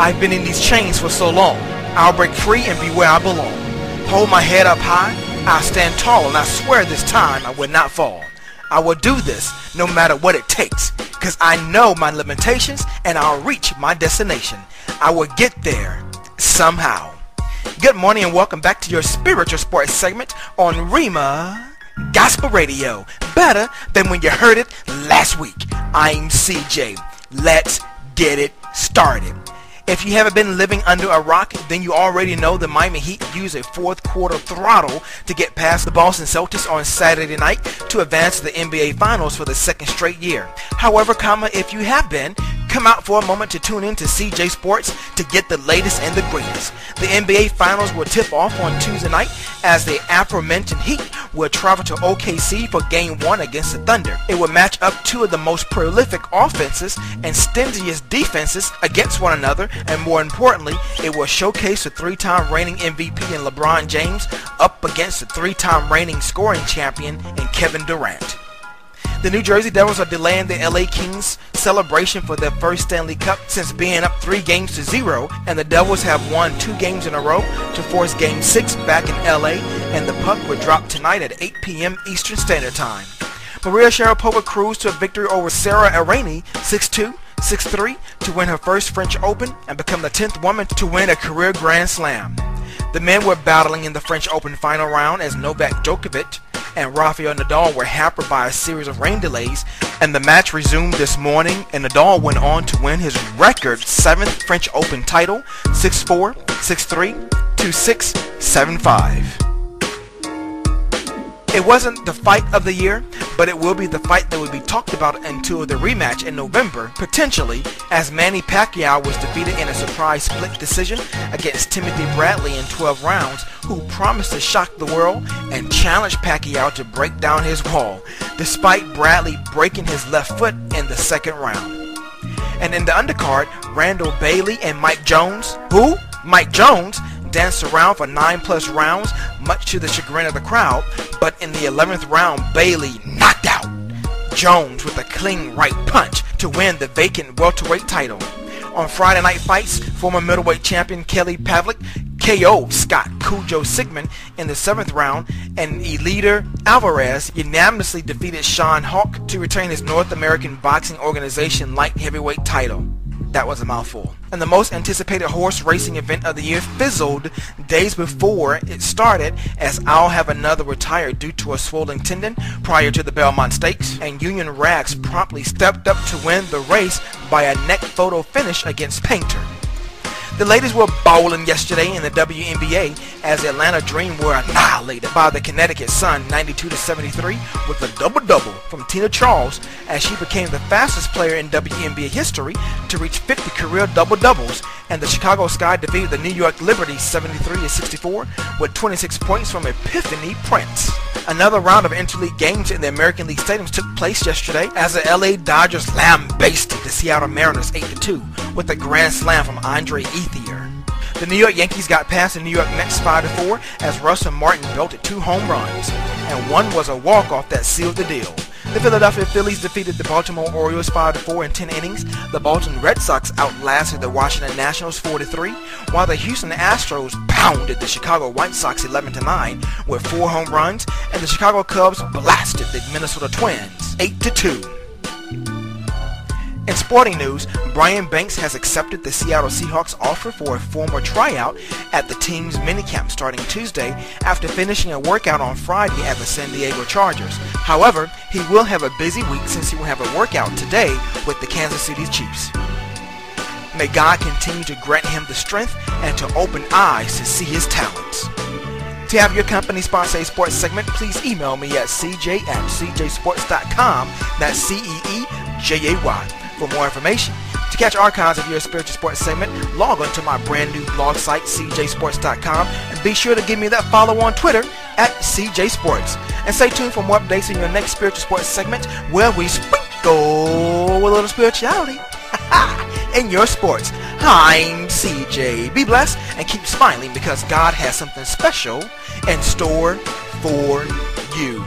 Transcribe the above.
I've been in these chains for so long. I'll break free and be where I belong. Hold my head up high, I'll stand tall, and I swear this time I will not fall. I will do this no matter what it takes, cause I know my limitations and I'll reach my destination. I will get there somehow. Good morning and welcome back to your spiritual sports segment on Rima Gospel Radio. Better than when you heard it last week. I'm CJ. Let's get it started. If you haven't been living under a rock, then you already know the Miami Heat used a fourth quarter throttle to get past the Boston Celtics on Saturday night to advance to the NBA Finals for the second straight year. However, if you have been, come out for a moment to tune in to CJ Sports to get the latest and the greatest. The NBA Finals will tip off on Tuesday night as the aforementioned Heat will travel to OKC for Game 1 against the Thunder. It will match up two of the most prolific offenses and stingiest defenses against one another, and more importantly, it will showcase the three-time reigning MVP in LeBron James up against the three-time reigning scoring champion in Kevin Durant. The New Jersey Devils are delaying the LA Kings celebration for their first Stanley Cup since being up 3-0, and the Devils have won 2 games in a row to force Game 6 back in LA, and the puck will drop tonight at 8 p.m. Eastern Standard Time. Maria Sharapova cruised to a victory over Sara Errani 6-2, 6-3 to win her first French Open and become the 10th woman to win a career Grand Slam. The men were battling in the French Open final round as Novak Djokovic and Rafael Nadal were hampered by a series of rain delays, and the match resumed this morning, and Nadal went on to win his record 7th French Open title 6-4, 6-3, 2-6, 7-5. It wasn't the fight of the year, but it will be the fight that will be talked about until the rematch in November, potentially, as Manny Paquiao was defeated in a surprise split decision against Timothy Bradley in 12 rounds, who promised to shock the world and challenged Paquiao to break down his wall, despite Bradley breaking his left foot in the second round. And in the undercard, Randall Bailey and Mike Jones, Mike Jones, danced around for 9+ rounds, much to the chagrin of the crowd, but in the 11th round, Bailey knocked out Jones with a clean right punch to win the vacant welterweight title. On Friday Night Fights, former middleweight champion Kelly Pavlik KO'd Scott Cujo Sigmund in the 7th round, and Eleider Alvarez unanimously defeated Sean Hawk to retain his North American Boxing Organization light heavyweight title. That was a mouthful. And the most anticipated horse racing event of the year fizzled days before it started, as I'll Have Another retired due to a swollen tendon prior to the Belmont Stakes, and Union Rags promptly stepped up to win the race by a neck photo finish against Painter. The ladies were bowling yesterday in the WNBA as the Atlanta Dream were annihilated by the Connecticut Sun 92-73 with a double-double from Tina Charles, as she became the fastest player in WNBA history to reach 50 career double-doubles, and the Chicago Sky defeated the New York Liberty 73-64 with 26 points from Epiphany Prince. Another round of interleague games in the American League stadiums took place yesterday as the LA Dodgers lambasted the Seattle Mariners 8-2 with a grand slam from Andre Ethier. The New York Yankees got past the New York Mets 5-4 as Russell Martin belted 2 home runs, and one was a walk-off that sealed the deal. The Philadelphia Phillies defeated the Baltimore Orioles 5-4 in 10 innings. The Boston Red Sox outlasted the Washington Nationals 4-3, while the Houston Astros pounded the Chicago White Sox 11-9 with 4 home runs, and the Chicago Cubs blasted the Minnesota Twins 8-2. In sporting news, Brian Banks has accepted the Seattle Seahawks offer for a former tryout at the team's minicamp starting Tuesday after finishing a workout on Friday at the San Diego Chargers. However, he will have a busy week since he will have a workout today with the Kansas City Chiefs. May God continue to grant him the strength and to open eyes to see his talents. To have your company sponsor a sports segment, please email me at cj@cjsports.com. That's CEEJAY. For more information, to catch archives of your spiritual sports segment, log on to my brand new blog site, cjsports.com, and be sure to give me that follow on Twitter at CJSports. And stay tuned for more updates in your next spiritual sports segment, where we sprinkle a little spirituality in your sports. I'm CJ. Be blessed and keep smiling, because God has something special in store for you.